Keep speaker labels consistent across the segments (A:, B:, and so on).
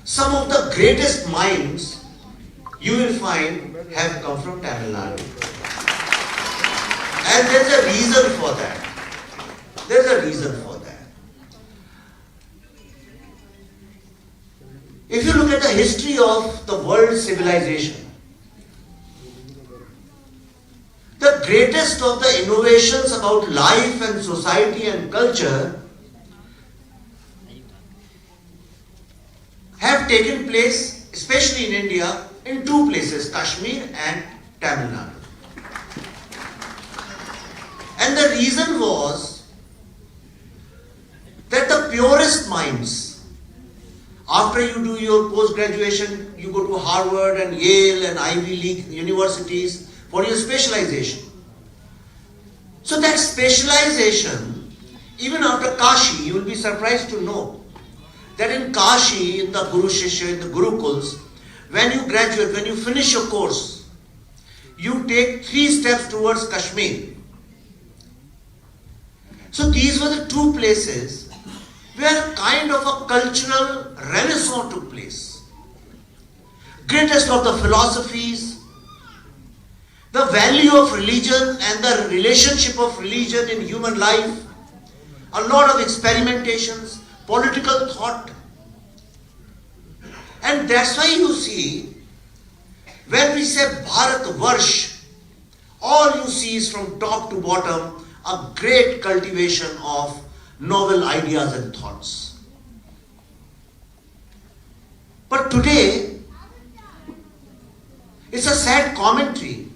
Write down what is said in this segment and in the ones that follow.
A: some of the greatest minds you will find have come from Tamil Nadu. And there's a reason for that. There's a reason for that. If you look at the history of the world civilization, the greatest of the innovations about life and society and culture have taken place, especially in India, in two places, Kashmir and Tamil Nadu. And the reason was that the purest minds, after you do your post-graduation, you go to Harvard and Yale and Ivy League universities for your specialization. So that specialization, even after Kashi, you will be surprised to know that in Kashi, in the Guru Shishya, in the Gurukuls, when you graduate, when you finish your course, you take 3 steps towards Kashmir. So these were the two places where a kind of a cultural renaissance took place. Greatest of the philosophies, the value of religion and the relationship of religion in human life, a lot of experimentations, political thought. And that's why you see, when we say Bharat Varsh, all you see is from top to bottom a great cultivation of novel ideas and thoughts. But today, it's a sad commentary.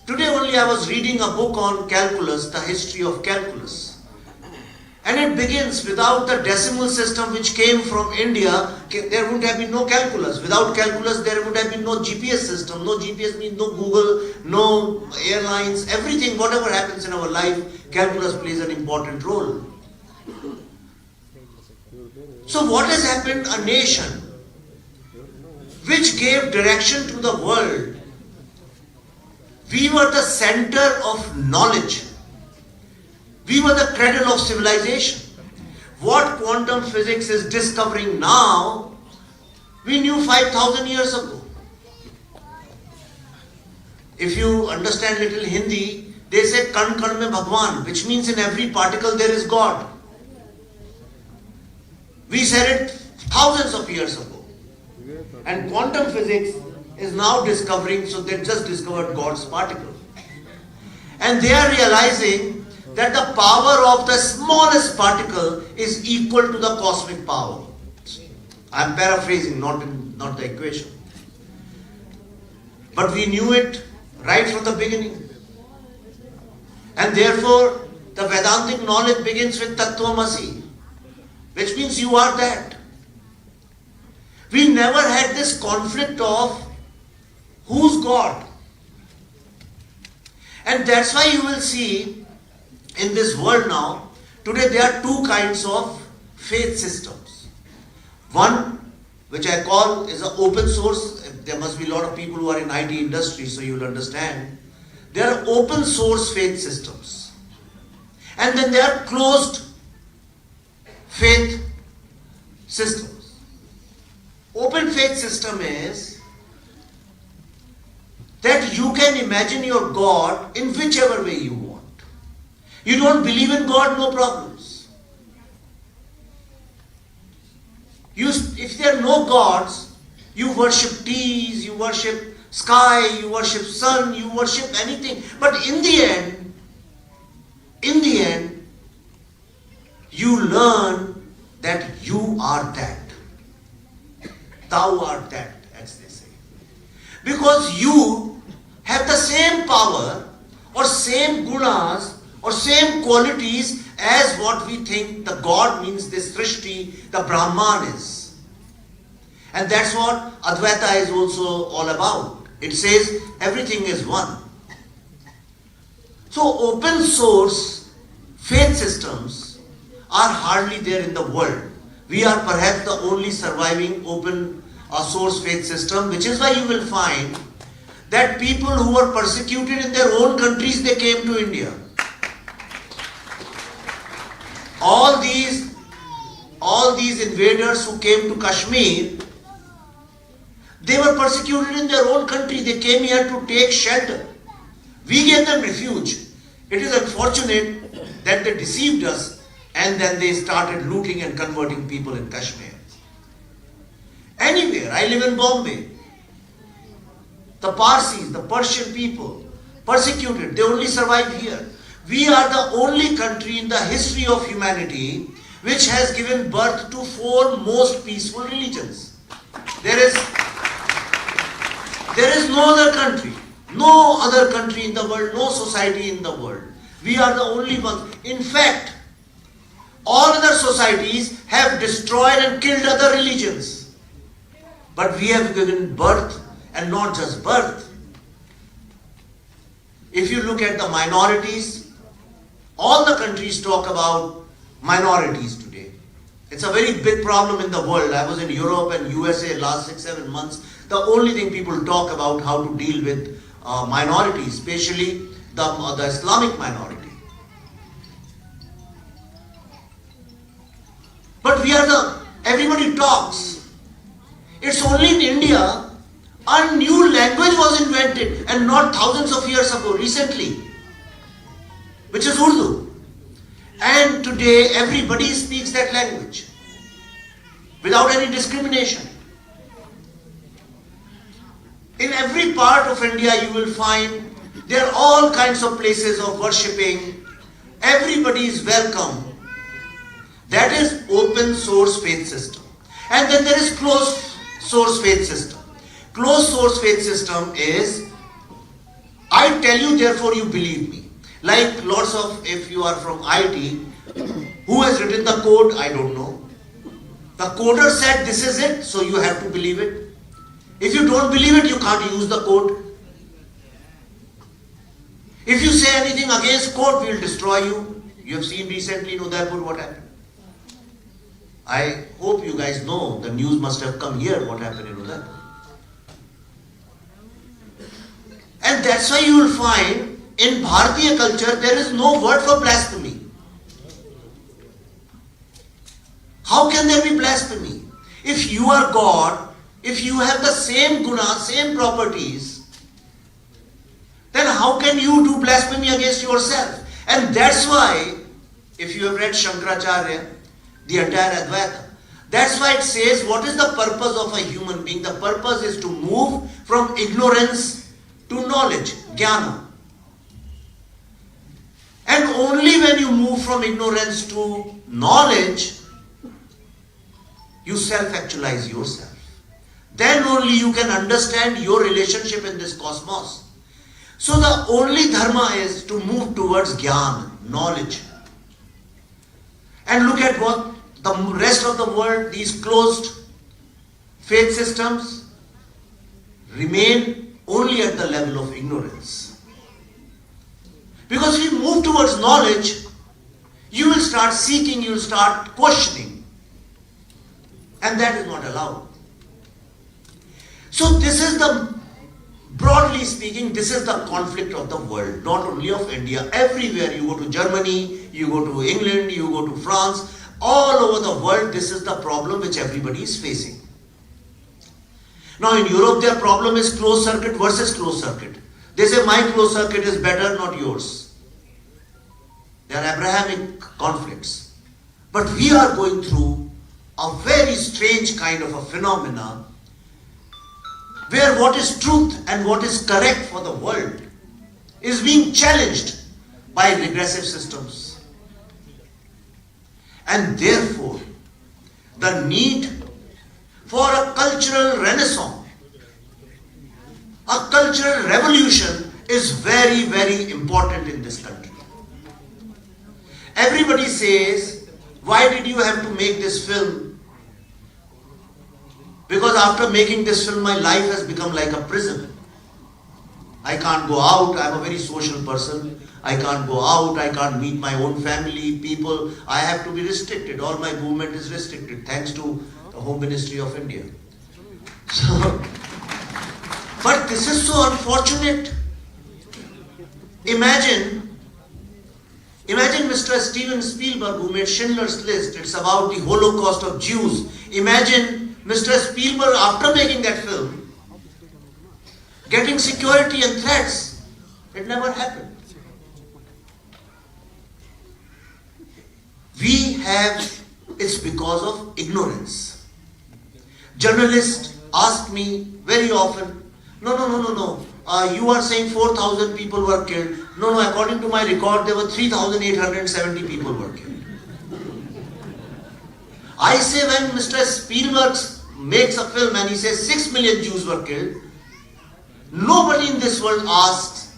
A: Today only I was reading a book on calculus, the history of calculus. And it begins, without the decimal system which came from India, there would have been no calculus. Without calculus, there would have been no GPS system. No GPS means no Google, no airlines, everything, whatever happens in our life, calculus plays an important role. So what has happened? A nation which gave direction to the world. We were the center of knowledge. We were the cradle of civilization. What quantum physics is discovering now, we knew 5,000 years ago. If you understand little Hindi, they say kan kan mein Bhagwan, which means in every particle there is God. We said it thousands of years ago. And quantum physics is now discovering, so they just discovered God's particle. And they are realizing that the power of the smallest particle is equal to the cosmic power. I am paraphrasing, not the equation. But we knew it right from the beginning. And therefore, the Vedantic knowledge begins with Tattvamasi, which means you are that. We never had this conflict of who's God. And that's why you will see in this world now, today there are two kinds of faith systems. One, which I call is an open source. There must be a lot of people who are in IT industry, so you will understand. There are open source faith systems. And then there are closed faith systems. Open faith system is that you can imagine your God in whichever way you want. You don't believe in God, no problems. If there are no gods, you worship trees, you worship sky, you worship sun, you worship anything. But in the end, you learn that you are that. Thou art that, as they say. Because you have the same power or same gunas or same qualities as what we think the God means, this Srishti, the Brahman is. And that's what Advaita is also all about. It says everything is one. So open source faith systems are hardly there in the world. We are perhaps the only surviving open source faith system, which is why you will find that people who were persecuted in their own countries, they came to India. All these all these invaders who came to Kashmir, they were persecuted in their own country. They came here to take shelter. We gave them refuge. It is unfortunate that they deceived us and then they started looting and converting people in Kashmir. Anywhere, I live in Bombay. The Parsis, the Persian people, persecuted, they only survived here. We are the only country in the history of humanity which has given birth to 4 most peaceful religions. There is no other country in the world, no society in the world. We are the only ones. In fact, all other societies have destroyed and killed other religions. But we have given birth, and not just birth. If you look at the minorities, all the countries talk about minorities today. It's a very big problem in the world. I was in Europe and USA last 6-7 months. The only thing people talk about how to deal with minorities, especially the Islamic minority. But everybody talks. It's only in India a new language was invented, and not thousands of years ago, recently, which is Urdu. And today everybody speaks that language without any discrimination. In every part of India you will find there are all kinds of places of worshipping. Everybody is welcome. That is open source faith system. And then there is closed source faith system. Closed source faith system is, I tell you, therefore you believe me. Like lots of, if you are from IT, who has written the code? I don't know. The coder said this is it, so you have to believe it. If you don't believe it, you can't use the code. If you say anything against code, we will destroy you. You have seen recently in Udaipur what happened. I hope you guys know, the news must have come here what happened in Udaipur. And that's why you will find in Bharatiya culture there is no word for blasphemy. How can there be blasphemy? If you are God, if you have the same guna, same properties, then how can you do blasphemy against yourself? And that's why, if you have read Shankaracharya, the entire Advaita, that's why it says, what is the purpose of a human being? The purpose is to move from ignorance to knowledge, jnana. And only when you move from ignorance to knowledge, you self-actualize yourself. Then only you can understand your relationship in this cosmos. So the only dharma is to move towards jnana, knowledge. And look at what the rest of the world, these closed faith systems, remain only at the level of ignorance. Because if you move towards knowledge, you will start seeking, you will start questioning. And that is not allowed. So this is broadly speaking, this is the conflict of the world, not only of India. Everywhere you go to Germany, you go to England, you go to France, all over the world, this is the problem which everybody is facing. Now in Europe, their problem is closed circuit versus closed circuit. They say my closed circuit is better, not yours. They are Abrahamic conflicts. But we are going through a very strange kind of a phenomena where what is truth and what is correct for the world is being challenged by regressive systems. And therefore, the need for a cultural renaissance, a cultural revolution is very, very important in this country. Everybody says, why did you have to make this film? Because after making this film, my life has become like a prison. I can't go out, I'm a very social person. I can't go out, I can't meet my own family, people. I have to be restricted. All my movement is restricted, thanks to the Home Ministry of India. So, but this is so unfortunate. Imagine Imagine Mr. Steven Spielberg, who made Schindler's List. It's about the Holocaust of Jews. Imagine Mr. Spielberg, after making that film, getting security and threats. It never happened. It's because of ignorance. Journalists ask me very often, no. You are saying 4,000 people were killed. No, according to my record, there were 3,870 people were killed. I say when Mr. Spielberg makes a film and he says 6 million Jews were killed, nobody in this world asks,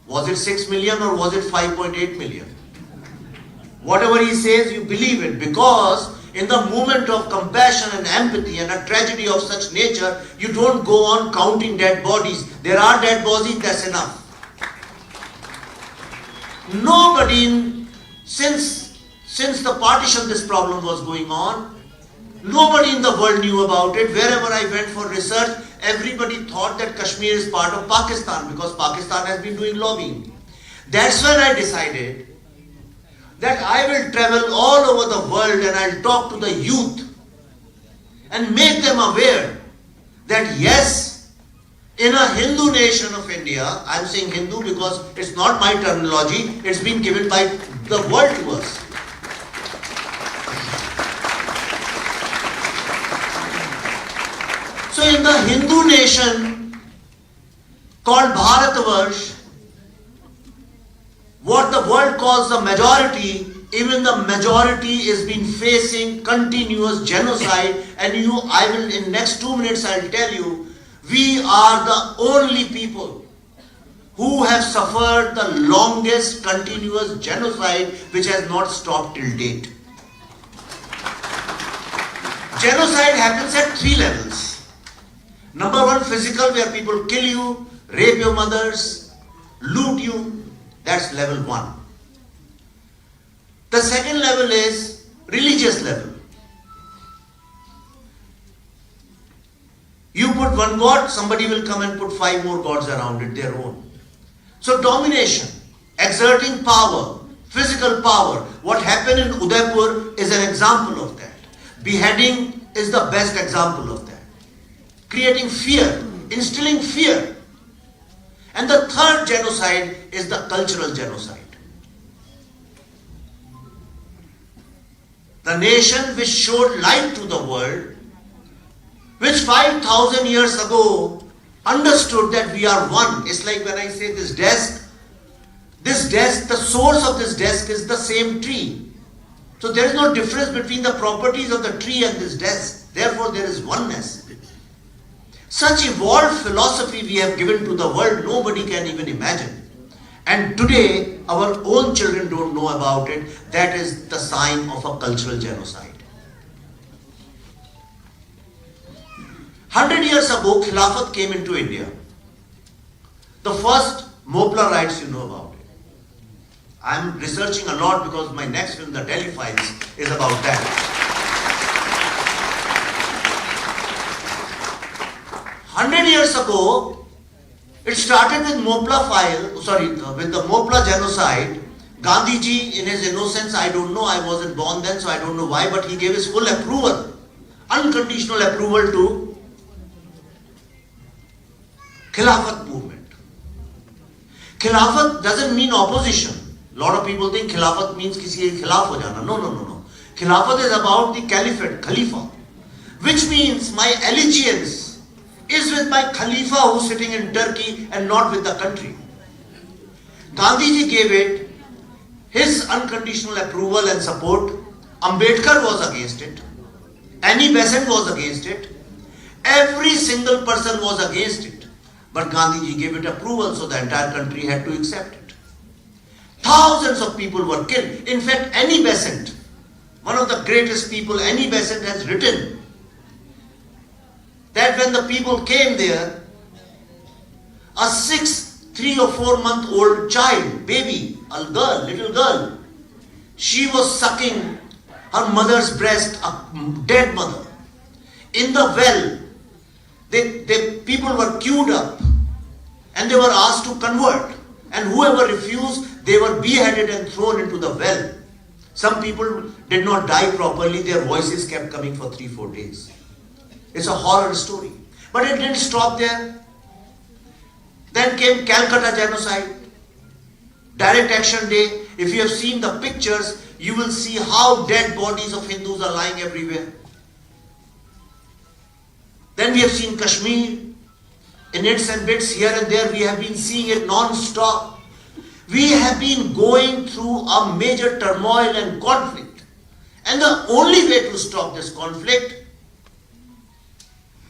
A: was it 6 million or was it 5.8 million? Whatever he says, you believe it, because in the moment of compassion and empathy and a tragedy of such nature, you don't go on counting dead bodies. There are dead bodies, that's enough. Nobody, since the partition this problem was going on, nobody in the world knew about it. Wherever I went for research, everybody thought that Kashmir is part of Pakistan because Pakistan has been doing lobbying. That's when I decided that I will travel all over the world and I'll talk to the youth and make them aware that yes, in a Hindu nation of India, I'm saying Hindu because it's not my terminology, it's been given by the world to us. So in the Hindu nation called Bharatvarsh, what the world calls the majority, even the majority is been facing continuous genocide, and I will in next 2 minutes I'll tell you, we are the only people who have suffered the longest continuous genocide which has not stopped till date. Genocide happens at 3 levels. Number 1, physical, where people kill you, rape your mothers, loot you. That's level 1. The second level is religious level. You put one god, somebody will come and put 5 more gods around it, their own. So domination, exerting power, physical power. What happened in Udaipur is an example of that. Beheading is the best example of that. Creating fear, instilling fear. And the third genocide is the cultural genocide. The nation which showed light to the world, which 5,000 years ago understood that we are one. It's like when I say this desk, the source of this desk is the same tree. So there is no difference between the properties of the tree and this desk. Therefore there is oneness. Such evolved philosophy we have given to the world, nobody can even imagine. And today, our own children don't know about it. That is the sign of a cultural genocide. 100 years ago, Khilafat came into India. The first Mopla riots, you know about it. I'm researching a lot because my next film, The Delhi Files, is about that. 100 years ago, it started with with the Mopla genocide. Gandhiji, in his innocence, I don't know, I wasn't born then, so I don't know why, but he gave his full approval, unconditional approval to Khilafat movement. Khilafat doesn't mean opposition. A lot of people think Khilafat means kisi ke khilaf ho jana. No. Khilafat is about the caliphate, Khalifa, which means my allegiance is with my Khalifa who's sitting in Turkey and not with the country. Gandhiji gave it his unconditional approval and support. Ambedkar was against it. Annie Besant was against it. Every single person was against it. But Gandhiji gave it approval, so the entire country had to accept it. Thousands of people were killed. In fact, Annie Besant, one of the greatest people, Annie Besant has written that when the people came there, a 3 or 4 month old child, baby, a girl, little girl, she was sucking her mother's breast, a dead mother. In the well, people were queued up and they were asked to convert. And whoever refused, they were beheaded and thrown into the well. Some people did not die properly, their voices kept coming for 3-4 days. It's a horror story. But it didn't stop there. Then came Calcutta genocide, Direct Action Day. If you have seen the pictures, you will see how dead bodies of Hindus are lying everywhere. Then we have seen Kashmir, in its and bits here and there, we have been seeing it non-stop. We have been going through a major turmoil and conflict. And the only way to stop this conflict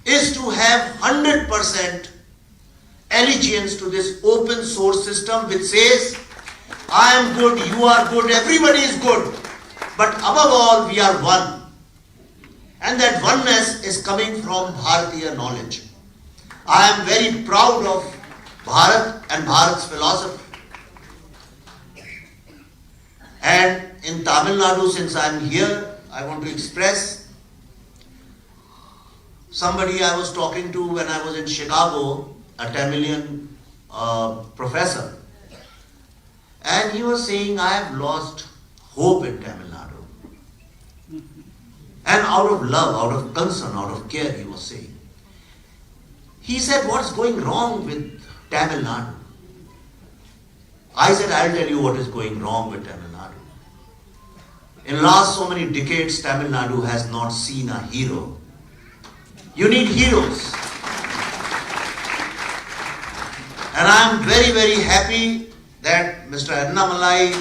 A: is to have 100% allegiance to this open source system which says, I am good, you are good, everybody is good. But above all, we are one. And that oneness is coming from Bharatiya knowledge. I am very proud of Bharat and Bharat's philosophy. And in Tamil Nadu, since I am here, I want to express somebody I was talking to when I was in Chicago, a Tamilian professor. And he was saying, I have lost hope in Tamil Nadu. And out of love, out of concern, out of care, he was saying. He said, what's going wrong with Tamil Nadu? I said, I'll tell you what is going wrong with Tamil Nadu. In last so many decades, Tamil Nadu has not seen a hero. You need heroes. And I am very, very happy that Mr. Dinamalar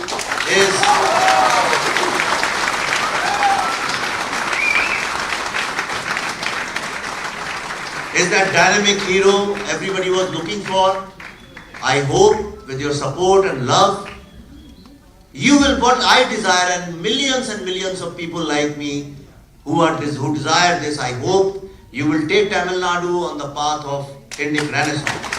A: is that dynamic hero everybody was looking for. I hope with your support and love, you will what I desire, and millions of people like me who desire this, I hope you will take Tamil Nadu on the path of Indic Renaissance.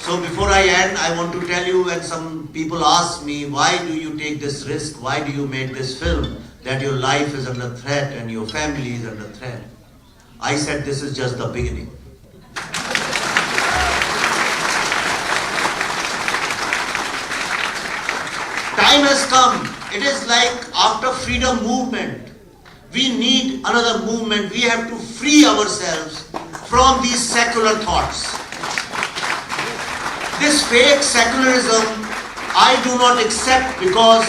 A: So before I end, I want to tell you, when some people ask me, why do you take this risk? Why do you make this film? That your life is under threat and your family is under threat. I said this is just the beginning. Time has come. It is like after freedom movement, we need another movement. We have to free ourselves from these secular thoughts. This fake secularism, I do not accept, because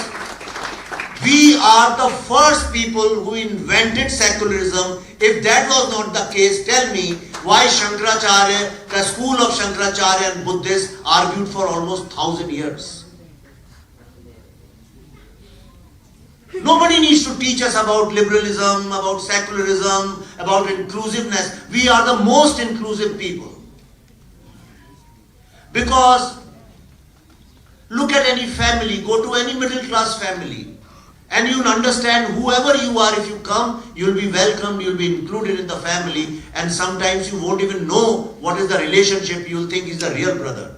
A: we are the first people who invented secularism. If that was not the case, tell me why Shankaracharya, the school of Shankaracharya and Buddhists argued for almost 1,000 years. Nobody needs to teach us about liberalism, about secularism, about inclusiveness. We are the most inclusive people. Because look at any family, go to any middle class family, and you'll understand whoever you are, if you come, you'll be welcomed, you'll be included in the family, and sometimes you won't even know what is the relationship. You'll think he's the real brother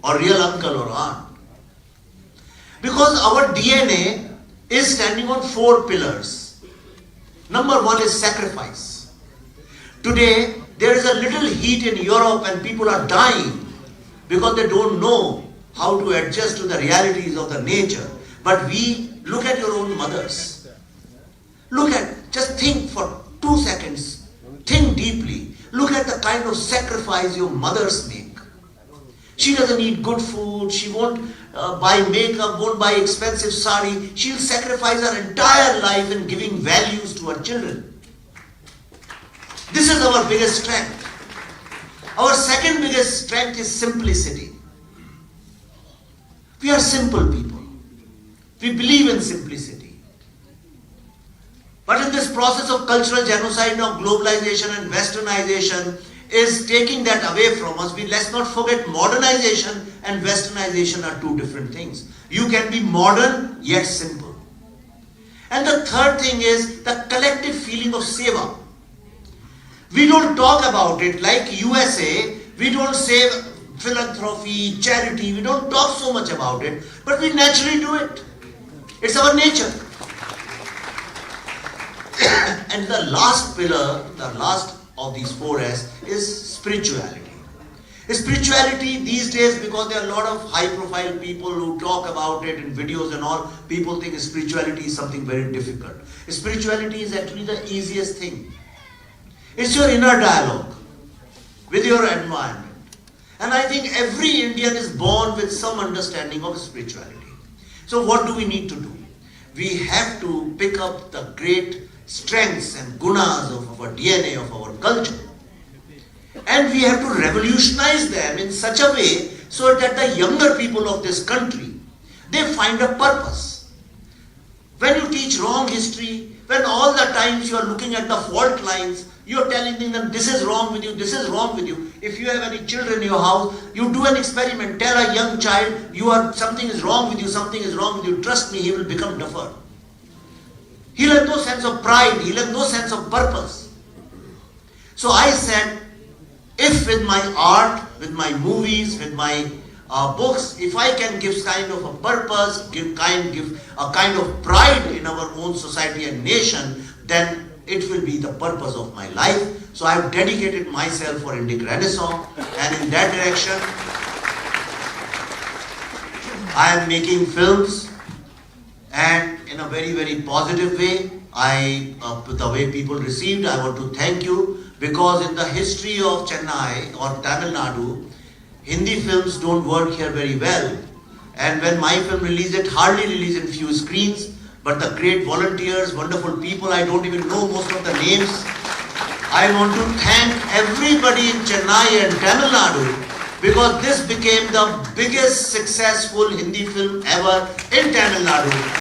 A: or real uncle or aunt. Because our DNA is standing on 4 pillars. Number 1 is sacrifice. Today, there is a little heat in Europe and people are dying because they don't know how to adjust to the realities of the nature. But we, look at your own mothers. Just think for 2 seconds. Think deeply. Look at the kind of sacrifice your mothers make. She doesn't eat good food. She won't buy makeup, won't buy expensive sari. She'll sacrifice her entire life in giving values to her children. This is our biggest strength. Our second biggest strength is simplicity. We are simple people. We believe in simplicity. But in this process of cultural genocide, now globalization and westernization is taking that away from us. Let's not forget, modernization and westernization are 2 different things. You can be modern yet simple. And the third thing is the collective feeling of seva. We don't talk about it like USA. We don't say philanthropy, charity. We don't talk so much about it, but we naturally do it. It's our nature. And the last pillar, the last of these 4S is spirituality. Spirituality these days, because there are a lot of high profile people who talk about it in videos and all, people think spirituality is something very difficult. Spirituality is actually the easiest thing. It's your inner dialogue with your environment. And I think every Indian is born with some understanding of spirituality. So what do we need to do? We have to pick up the great strengths and gunas of our DNA, of our culture. And we have to revolutionize them in such a way so that the younger people of this country, they find a purpose. When you teach wrong history, when all the times you are looking at the fault lines, you are telling them this is wrong with you, this is wrong with you. If you have any children in your house, you do an experiment, tell a young child, something is wrong with you, something is wrong with you, trust me, he will become duffer. He'll have no sense of pride, he'll have no sense of purpose. So I said, if with my art, with my movies, with my books, if I can give kind of a purpose, give a kind of pride in our own society and nation, then it will be the purpose of my life. So I have dedicated myself for Indic Renaissance, and in that direction, I am making films, and in a very, very positive way. The way people received, I want to thank you, because in the history of Chennai or Tamil Nadu, Hindi films don't work here very well. And when my film released, it hardly released in few screens. But the great volunteers, wonderful people, I don't even know most of the names. I want to thank everybody in Chennai and Tamil Nadu, because this became the biggest successful Hindi film ever in Tamil Nadu.